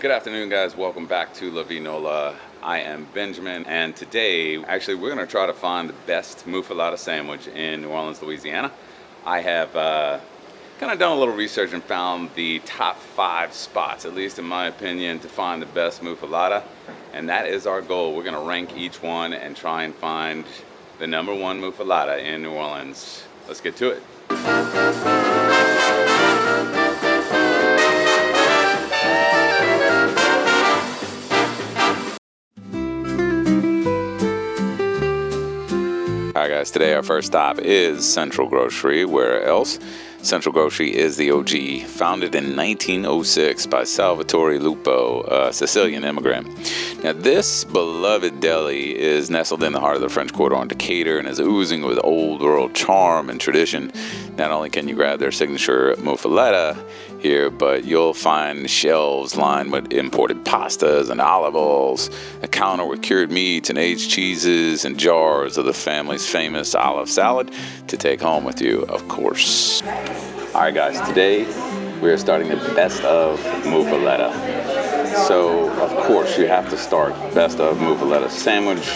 Good afternoon, guys. Welcome back to La Vie Nola. I am Benjamin, and today, actually, we're going to try to find the best Muffuletta sandwich in New Orleans, Louisiana. I have kind of done a little research and found the top 5 spots, at least in my opinion, to find the best Muffuletta, and that is our goal. We're going to rank each one and try and find the number 1 Muffuletta in New Orleans. Let's get to it. Alright guys, today our first stop is Central Grocery. Where else? Central Grocery is the OG, founded in 1906 by Salvatore Lupo, a Sicilian immigrant. Now this beloved deli is nestled in the heart of the French Quarter on Decatur and is oozing with old world charm and tradition. Not only can you grab their signature Muffuletta here, but you'll find shelves lined with imported pastas and olive oils, a counter with cured meats and aged cheeses, and jars of the family's famous olive salad to take home with you, of course. Alright guys, today we're starting the best of Muffuletta. So, of course, you have to start best of Muffuletta sandwich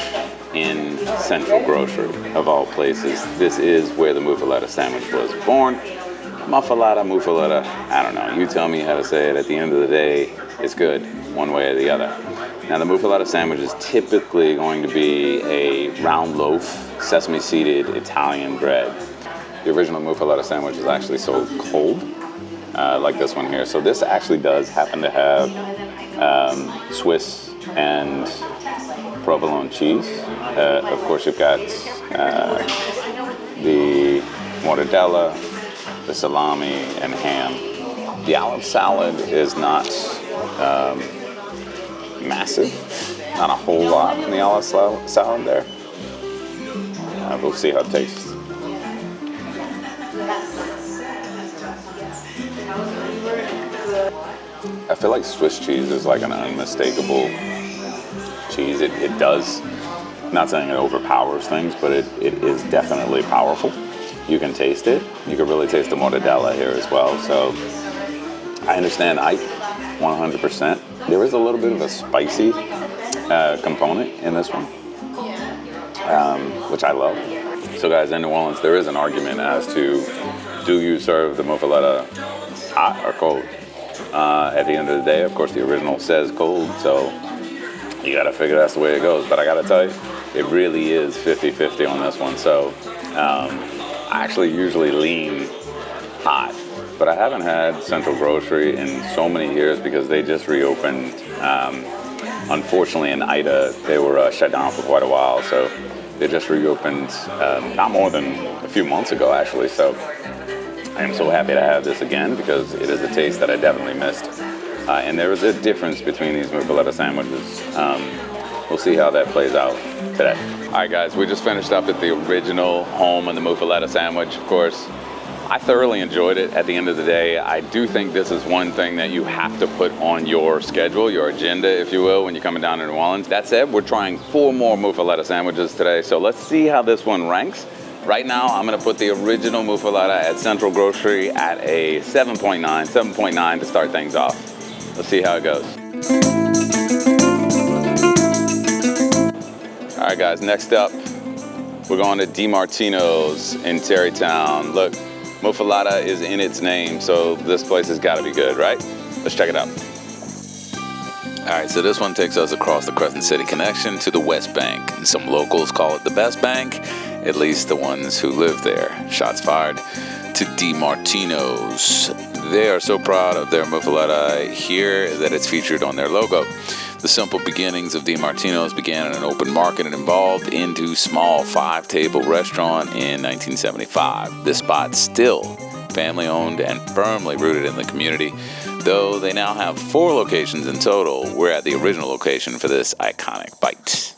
in Central Grocery, of all places. This is where the Muffuletta sandwich was born. Muffuletta, I don't know. You tell me how to say it. At the end of the day, it's good, one way or the other. Now, the Muffuletta sandwich is typically going to be a round loaf, sesame-seeded Italian bread. The original Muffuletta sandwich is actually sold cold, like this one here. So this actually does happen to have Swiss and provolone cheese. Of course, you've got the mortadella, the salami, and ham. The olive salad is not massive, not a whole lot in the olive salad there. We'll see how it tastes. I feel like Swiss cheese is like an unmistakable cheese. It does, not saying it overpowers things, but it is definitely powerful. You can taste it. You can really taste the mortadella here as well. So I understand 100%. There is a little bit of a spicy component in this one, which I love. So guys, in New Orleans, there is an argument as to, do you serve the Muffuletta hot or cold? At the end of the day, of course, the original says cold, so you gotta figure that's the way it goes. But I gotta tell you, it really is 50-50 on this one. So I actually usually lean hot, but I haven't had Central Grocery in so many years because they just reopened. Unfortunately, in Ida, they were shut down for quite a while, so they just reopened not more than a few months ago, actually. So I am so happy to have this again because it is a taste that I definitely missed. And there is a difference between these Muffuletta sandwiches. We'll see how that plays out today. All right, guys, we just finished up at the original home of the Muffuletta sandwich, of course. I thoroughly enjoyed it. At the end of the day, I do think this is one thing that you have to put on your schedule, your agenda, if you will, when you're coming down to New Orleans. That said, we're trying 4 more Muffuletta sandwiches today, so let's see how this one ranks. Right now, I'm gonna put the original Muffuletta at Central Grocery at a 7.9 to start things off. Let's see how it goes. All right, guys, next up, we're going to DiMartino's in Terrytown. Look, Muffuletta is in its name, so this place has got to be good, right? Let's check it out. All right, so this one takes us across the Crescent City connection to the West Bank. And some locals call it the best bank, at least the ones who live there. Shots fired to DiMartino's. They are so proud of their Muffuletta here that it's featured on their logo. The simple beginnings of DiMartino's began in an open market and evolved into small 5-table restaurant in 1975. This spot still family-owned and firmly rooted in the community. Though they now have 4 locations in total, we're at the original location for this iconic bite.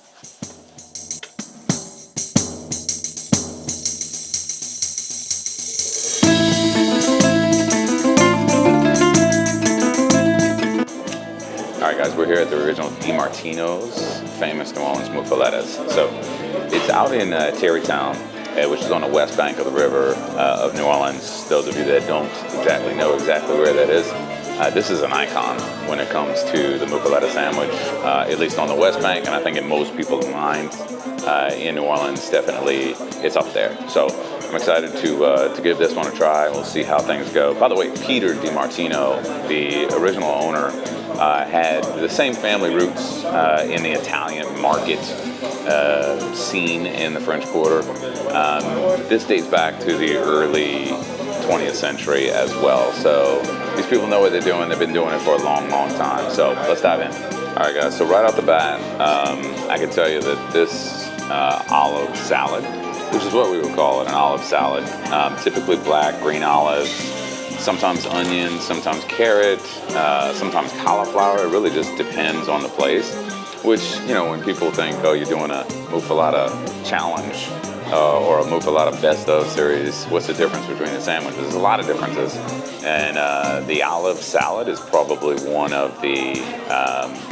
Alright guys, we're here at the original DiMartino's, famous New Orleans Muffulettas. So it's out in Terrytown, which is on the west bank of the river of New Orleans. Those of you that don't exactly know where that is, This is an icon when it comes to the Muffuletta sandwich, at least on the West Bank, and I think in most people's minds in New Orleans, definitely it's up there. So I'm excited to give this one a try. We'll see how things go. By the way, Peter DiMartino, the original owner, had the same family roots in the Italian market scene in the French Quarter. This dates back to the early 20th century as well. So these people know what they're doing. They've been doing it for a long, long time. So let's dive in. All right, guys. So right off the bat, I can tell you that this olive salad, which is what we would call it, an olive salad, typically black, green olives, sometimes onion, sometimes carrot, sometimes cauliflower. It really just depends on the place. Which, you know, when people think, oh, you're doing a Muffuletta challenge or a Muffuletta best of series, what's the difference between the sandwiches? There's a lot of differences. And the olive salad is probably one of the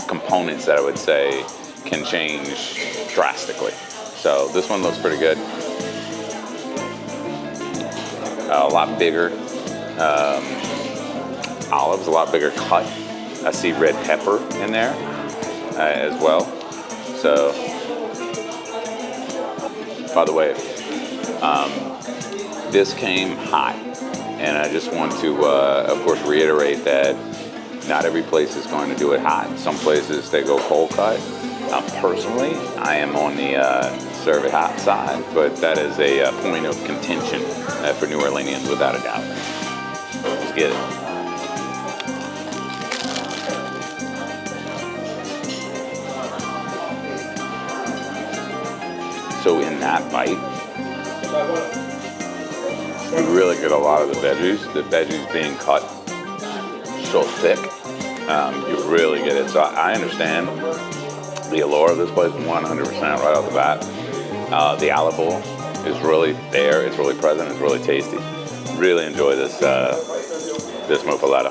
components that I would say can change drastically. So this one looks pretty good. A lot bigger. Olives, a lot bigger cut. I see red pepper in there as well. So, by the way, this came hot, and I just want to, of course, reiterate that not every place is going to do it hot. Some places they go cold cut. Personally, I am on the serve it hot side, but that is a point of contention for New Orleanians without a doubt. Let's get it. So in that bite, you really get a lot of the veggies being cut so thick, you really get it. So I understand the allure of this place 100% right off the bat. The olive oil is really there, it's really present, it's really tasty. Really enjoy this this Muffuletta.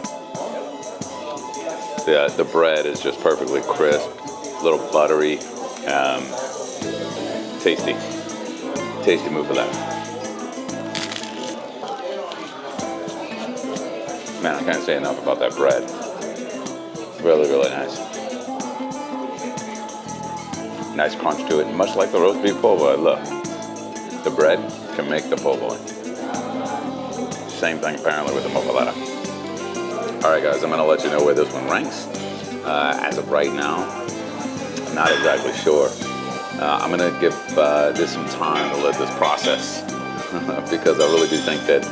The bread is just perfectly crisp, a little buttery, tasty Muffuletta. Man, I can't say enough about that bread. Really, really nice. Nice crunch to it, much like the roast beef po' boy. Look, the bread can make the po' boy. Same thing apparently with the Muffuletta. All right, guys, I'm gonna let you know where this one ranks. As of right now, I'm not exactly sure. I'm gonna give this some time to let this process because I really do think that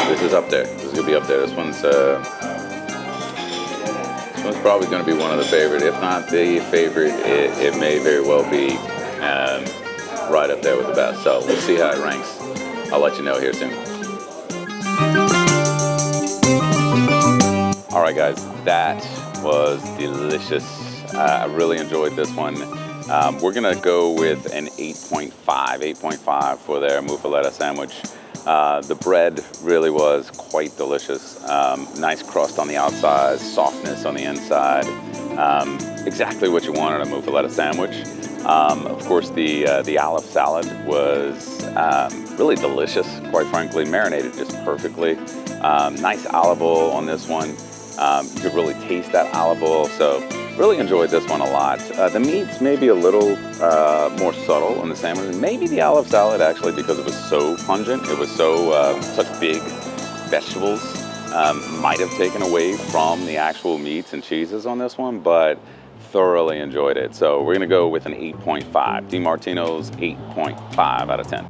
this is up there. This is gonna be up there. This one's probably gonna be one of the favorite, if not the favorite. It may very well be right up there with the best. So we'll see how it ranks. I'll let you know here soon. All right, guys, that was delicious. I really enjoyed this one. We're gonna go with an 8.5 for their Muffuletta sandwich. The bread really was quite delicious. Nice crust on the outside, softness on the inside. Exactly what you want in a Muffuletta sandwich. Of course, the olive salad was really delicious, quite frankly, marinated just perfectly. Nice olive oil on this one. You could really taste that olive oil, so really enjoyed this one a lot. The meats may be a little more subtle in the sandwich. Maybe the olive salad, actually, because it was so pungent, it was so such big vegetables, might have taken away from the actual meats and cheeses on this one, but thoroughly enjoyed it. So we're gonna go with an 8.5. DiMartino's 8.5 out of 10.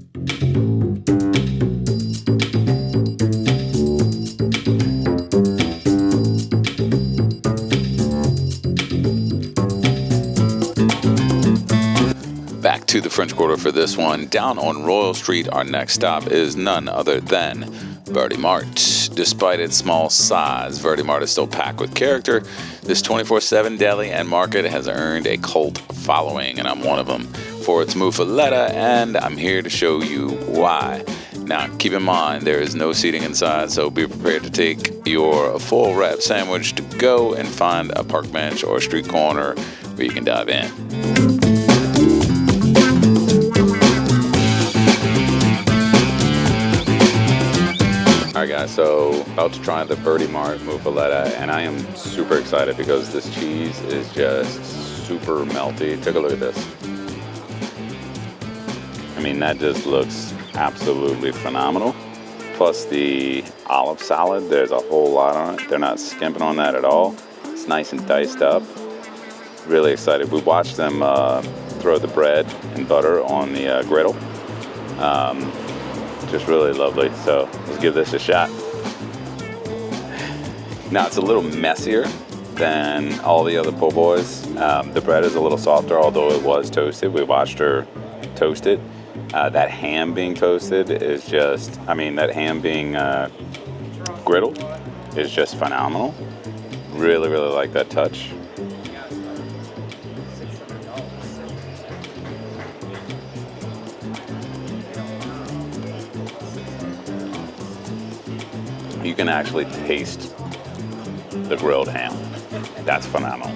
Back to the French Quarter for this one. Down on Royal Street, our next stop is none other than Verdi Mart. Despite its small size, Verdi Mart is still packed with character. This 24/7 deli and market has earned a cult following, and I'm one of them, for its Muffuletta, and I'm here to show you why. Now, keep in mind, there is no seating inside, so be prepared to take your full wrap sandwich to go and find a park bench or a street corner where you can dive in. All right, guys, so about to try the Verdi Mart Muffuletta, and I am super excited because this cheese is just super melty. Take a look at this. I mean, that just looks absolutely phenomenal. Plus the olive salad, there's a whole lot on it. They're not skimping on that at all. It's nice and diced up. Really excited. We watched them throw the bread and butter on the griddle. Just really lovely. So let's give this a shot. Now it's a little messier than all the other po' boys. The bread is a little softer, although it was toasted. We watched her toast it. That ham being toasted is just, I mean, that ham being griddled is just phenomenal. Really, really like that touch. You can actually taste the grilled ham. That's phenomenal.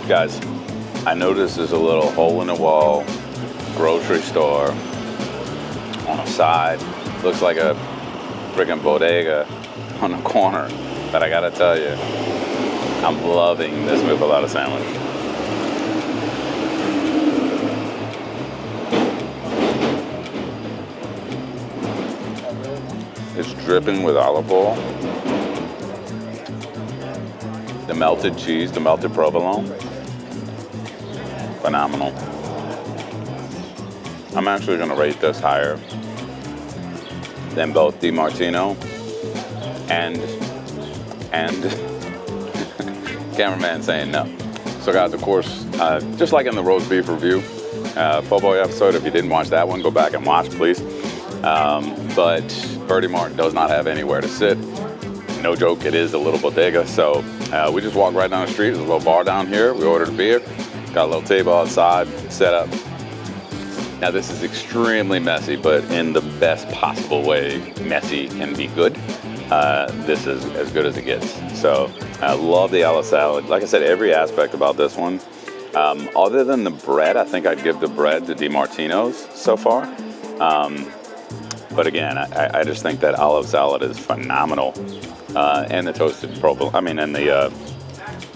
Guys, I noticed there's a little hole in the wall grocery store on the side. Looks like a freaking bodega on the corner. But I gotta tell you, I'm loving this Muffuletta sandwich. It's dripping with olive oil. The melted cheese, the melted provolone. Phenomenal. I'm actually gonna rate this higher than both DiMartino and cameraman saying no. So guys, of course, just like in the roast beef review, po' boy episode, if you didn't watch that one, go back and watch, please. But Verdi Mart does not have anywhere to sit. No joke, it is a little bodega. So we just walked right down the street. There's a little bar down here. We ordered a beer. Got a little table outside set up. Now this is extremely messy, but in the best possible way messy can be good. This is as good as it gets. So I love the olive salad. Like I said, every aspect about this one. Other than the bread, I think I'd give the bread to DiMartino's so far. But again, I just think that olive salad is phenomenal. And the toasted provolone, and the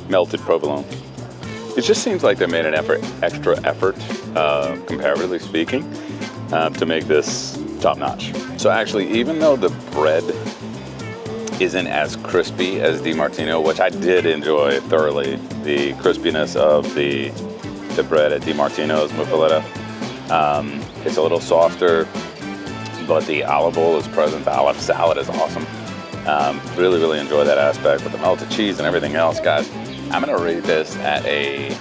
melted provolone. It just seems like they made an extra effort, comparatively speaking, to make this top notch. So actually, even though the bread isn't as crispy as DiMartino, which I did enjoy thoroughly, the crispiness of the bread at DiMartino's Muffuletta, it's a little softer, but the olive oil is present. The olive salad is awesome. Really, really enjoy that aspect with the melted cheese and everything else, guys. I'm gonna rate this at a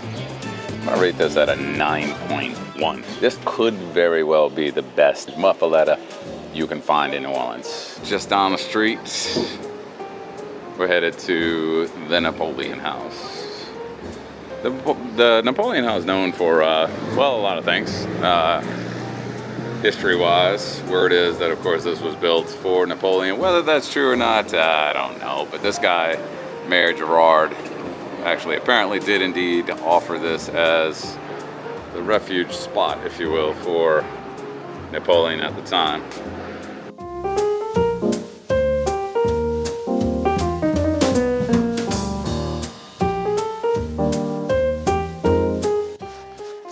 9.1. This could very well be the best Muffuletta you can find in New Orleans. Just down the street, we're headed to the Napoleon House. The Napoleon House is known for, well, a lot of things. History-wise, word is that, of course, this was built for Napoleon. Whether that's true or not, I don't know. But this guy, Mayor Gerard, actually apparently did indeed offer this as the refuge spot, if you will, for Napoleon at the time.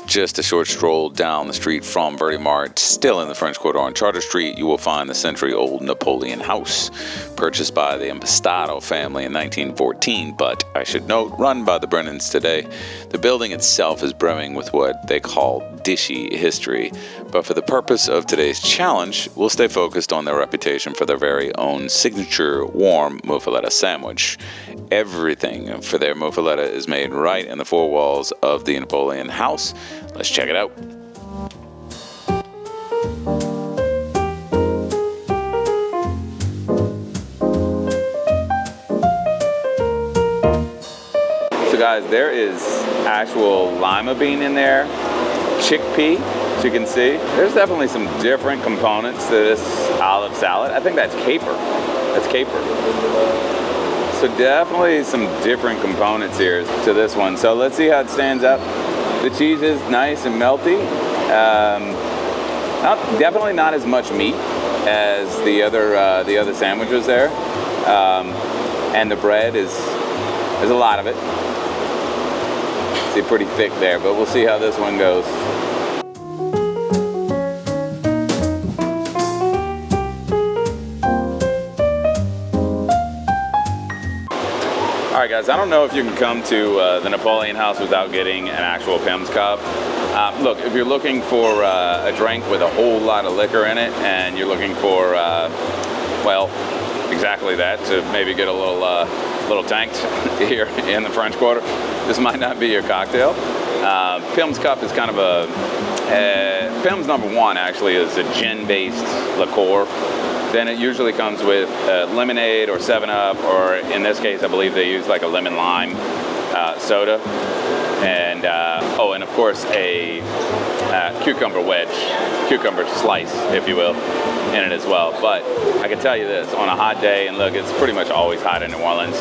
Just a short stroll down the street from Verdi Mart, still in the French Quarter on Charter Street, you will find the century-old Napoleon House, purchased by the Impastato family in 1914, but I should note, run by the Brennans today. The building itself is brimming with what they call dishy history, but for the purpose of today's challenge, we'll stay focused on their reputation for their very own signature warm Muffuletta sandwich. Everything for their Muffuletta is made right in the four walls of the Napoleon House. Let's check it out. So guys, there is actual lima bean in there, chickpea, As you can see, there's definitely some different components to this olive salad. I think that's caper. That's caper. So definitely some different components here to this one. So let's see how it stands up. The cheese is nice and melty. Definitely not as much meat as the other sandwiches there. And the bread is a lot of it. See, pretty thick there, but we'll see how this one goes. All right, guys, I don't know if you can come to the Napoleon House without getting an actual Pimm's cup. Look, if you're looking for a drink with a whole lot of liquor in it, and you're looking for, well, exactly that, to maybe get a little tanked here in the French Quarter, this might not be your cocktail. Pimm's cup is kind of Pimm's #1 actually is a gin-based liqueur. Then it usually comes with lemonade or 7-Up, or in this case, I believe they use like a lemon lime soda. And, oh, and of course a cucumber wedge, cucumber slice, if you will, in it as well. But I can tell you this, on a hot day, and look, it's pretty much always hot in New Orleans.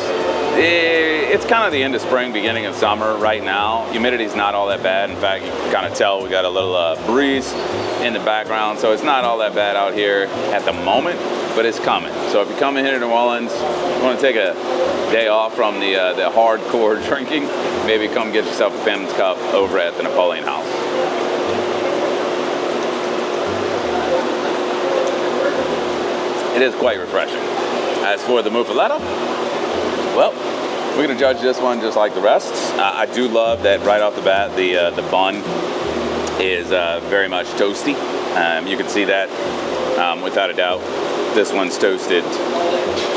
It's kind of the end of spring, beginning of summer right now. Humidity's not all that bad. In fact, you can kind of tell we got a little breeze in the background, so it's not all that bad out here at the moment, but it's coming. So if you come in here to New Orleans, you want to take a day off from the hardcore drinking, maybe come get yourself a Pimm's cup over at the Napoleon House. It is quite refreshing. As for the Muffuletta, well, we're going to judge this one just like the rest. I do love that right off the bat, the bun is very much toasty. You can see that without a doubt. This one's toasted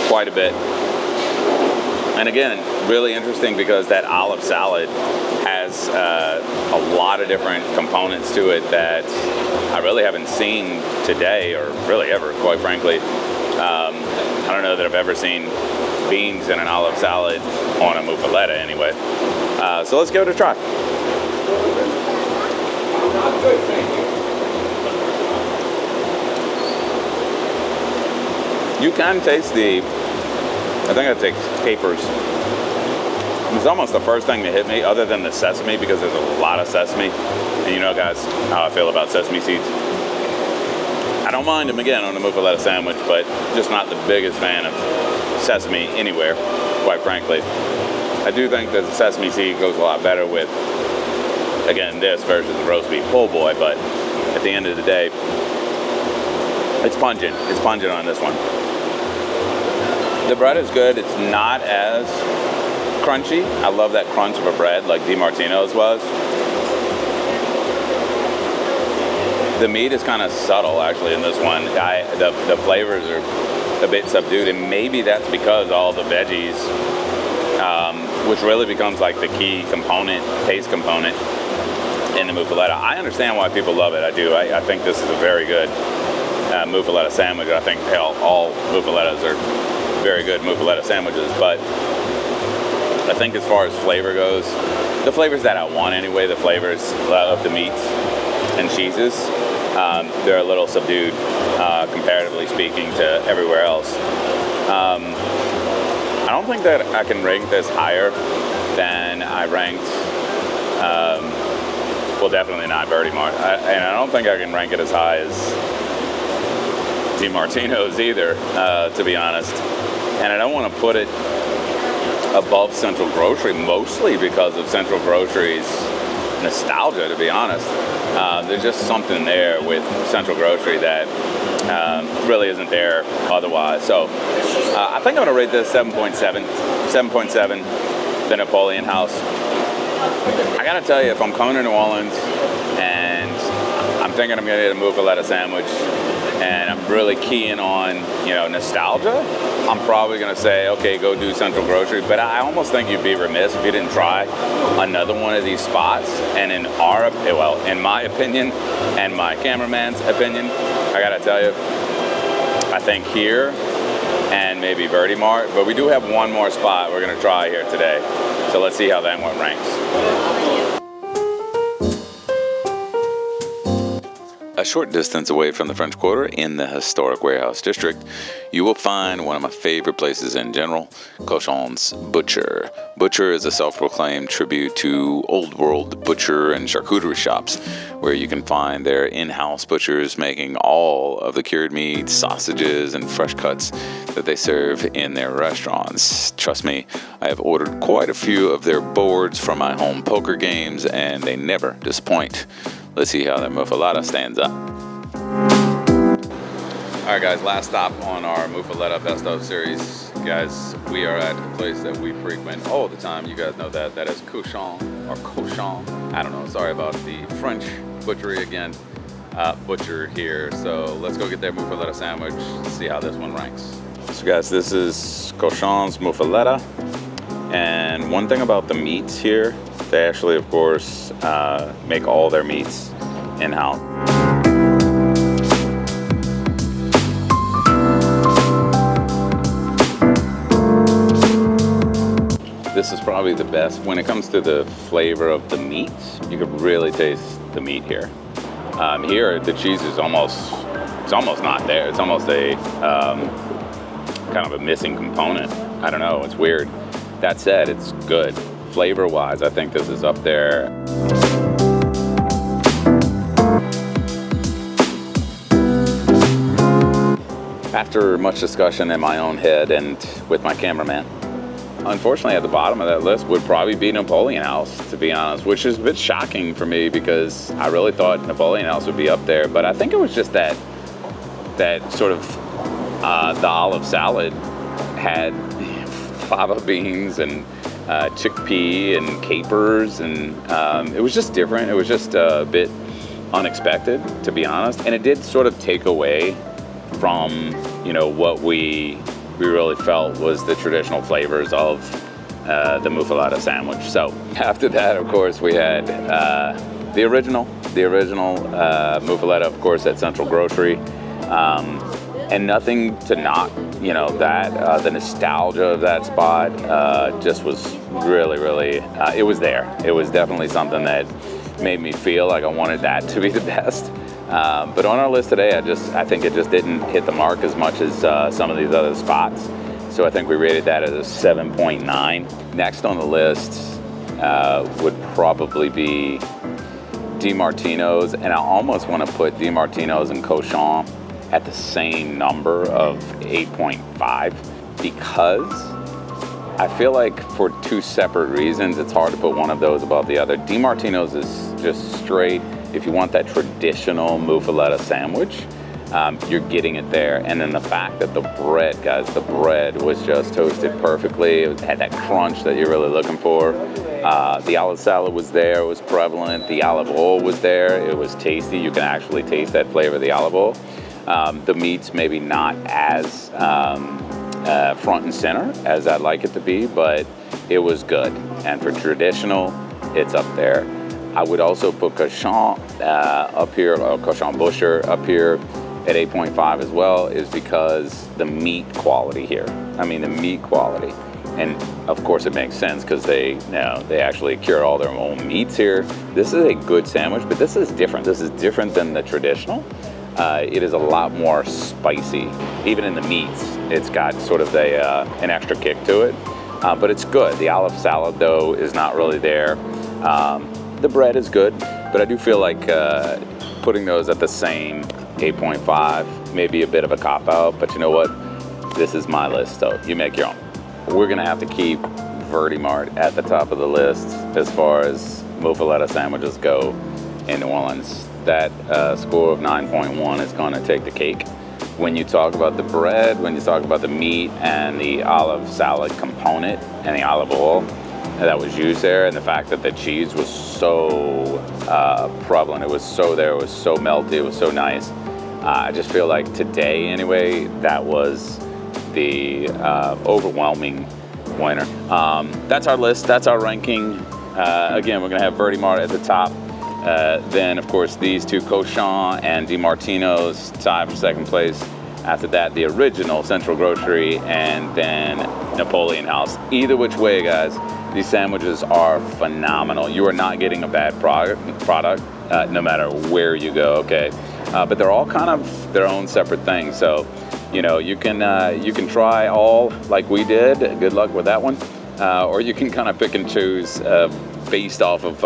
quite a bit. And again, really interesting because that olive salad has a lot of different components to it that I really haven't seen today, or really ever, quite frankly. I don't know that I've ever seen beans in an olive salad on a muffuletta anyway. So let's give it a try. You can taste I think I take capers. It's almost the first thing to hit me, other than the sesame, because there's a lot of sesame. And you know, guys, how I feel about sesame seeds. I don't mind them, again, on the muffuletta sandwich, but just not the biggest fan of sesame anywhere, quite frankly. I do think that the sesame seed goes a lot better with, again, this versus the roast beef po' boy, but at the end of the day, it's pungent. It's pungent on this one. The bread is good. It's not as crunchy. I love that crunch of a bread like DiMartino's was. The meat is kind of subtle actually in this one. The flavors are a bit subdued, and maybe that's because all the veggies, which really becomes like the key component, taste component in the muffuletta. I understand why people love it. I do. I think this is a very good muffuletta sandwich. I think all muffulettas are very good muffuletta sandwiches, but I think as far as flavor goes, the flavors that I want anyway, the flavors of the meats and cheeses, they're a little subdued comparatively speaking to everywhere else. I don't think that I can rank this higher than I ranked, well, definitely not Verdi Mart, and I don't think I can rank it as high as DiMartino's either, to be honest. And I don't want to put it above Central Grocery, mostly because of Central Grocery's nostalgia, to be honest. There's just something there with Central Grocery that really isn't there otherwise. So I think I'm going to rate this 7.7, the Napoleon House. I got to tell you, if I'm coming to New Orleans and I'm thinking I'm going to get a muffuletta sandwich, and I'm really keying on, you know, nostalgia, I'm probably going to say, okay, go do Central Grocery. But I almost think you'd be remiss if you didn't try another one of these spots. And in my opinion, and my cameraman's opinion, I got to tell you, I think here and maybe Verdi Mart. But we do have one more spot we're going to try here today. So let's see how that one ranks. A short distance away from the French Quarter in the historic Warehouse District, you will find one of my favorite places in general, Cochon's Butcher. Butcher is a self-proclaimed tribute to old world butcher and charcuterie shops, where you can find their in-house butchers making all of the cured meats, sausages, and fresh cuts that they serve in their restaurants. Trust me, I have ordered quite a few of their boards for my home poker games, and they never disappoint. Let's see how that Muffuletta stands up. Alright guys, last stop on our Muffuletta Best Of series. Guys, we are at a place that we frequent all the time. You guys know that. That is Cochon, or Cochon. I don't know, sorry about the French butchery again. Butcher here. So let's go get their Muffuletta sandwich, see how this one ranks. So guys, this is Cochon's Muffuletta. And one thing about the meats here, they actually, of course, make all their meats in-house. This is probably the best. When it comes to the flavor of the meats, you could really taste the meat here. Here, the cheese is almost not there. It's almost a kind of a missing component. I don't know, it's weird. That said, it's good. Flavor-wise, I think this is up there. After much discussion in my own head and with my cameraman, unfortunately at the bottom of that list would probably be Napoleon House, to be honest, which is a bit shocking for me because I really thought Napoleon House would be up there, but I think it was just that sort of, the olive salad had fava beans and chickpea and capers, and it was just different. It was just a bit unexpected, to be honest, and it did sort of take away from, you know, what we really felt was the traditional flavors of the Muffuletta sandwich. So after that, of course, we had the original Muffuletta, of course, at Central Grocery. And nothing to knock, you know, that the nostalgia of that spot just was really, it was there. It was definitely something that made me feel like I wanted that to be the best. But on our list today, I think it just didn't hit the mark as much as some of these other spots. So I think we rated that as a 7.9. Next on the list would probably be DiMartino's, and I almost want to put DiMartino's and Cochon at the same number of 8.5 because I feel like for two separate reasons, it's hard to put one of those above the other. DiMartino's is just straight, if you want that traditional Muffuletta sandwich, you're getting it there. And then the fact that the bread, guys, the bread was just toasted perfectly. It had that crunch that you're really looking for. The olive salad was there, it was prevalent. The olive oil was there, it was tasty. You can actually taste that flavor of the olive oil. The meat's maybe not as front and center as I'd like it to be, but it was good. And for traditional, it's up there. I would also put Cochon up here, or Cochon Butcher up here at 8.5 as well, is because the meat quality here. I mean, the meat quality. And of course it makes sense because they actually cure all their own meats here. This is a good sandwich, but this is different. This is different than the traditional. It is a lot more spicy. Even in the meats, it's got sort of an extra kick to it, but it's good. The olive salad, though, is not really there. The bread is good, but I do feel like putting those at the same 8.5 may be a bit of a cop-out, but you know what? This is my list, so you make your own. We're gonna have to keep Verdi Mart at the top of the list as far as Muffuletta sandwiches go in New Orleans. That score of 9.1 is going to take the cake. When you talk about the bread, when you talk about the meat and the olive salad component and the olive oil that was used there, and the fact that the cheese was so prevalent, it was so there, it was so melty, it was so nice. I just feel like today, anyway, that was the overwhelming winner. That's our list, that's our ranking. Again, we're going to have Verdi Mart at the top. Then, of course, these two, Cochon and DiMartino's, tied for second place. After that, the original Central Grocery, and then Napoleon House. Either which way, guys, these sandwiches are phenomenal. You are not getting a bad product no matter where you go, okay? but they're all kind of their own separate things. So, you know, you can try all like we did. Good luck with that one. Or you can kind of pick and choose based off of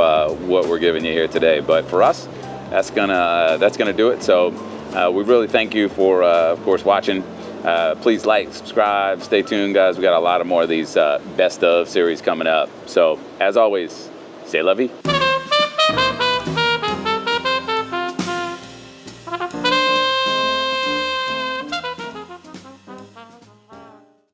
what we're giving you here today. But for us, that's gonna do it. So we really thank you for, of course, watching. Please like, subscribe, stay tuned, guys. We got a lot of more of these best of series coming up. So as always, stay lovey.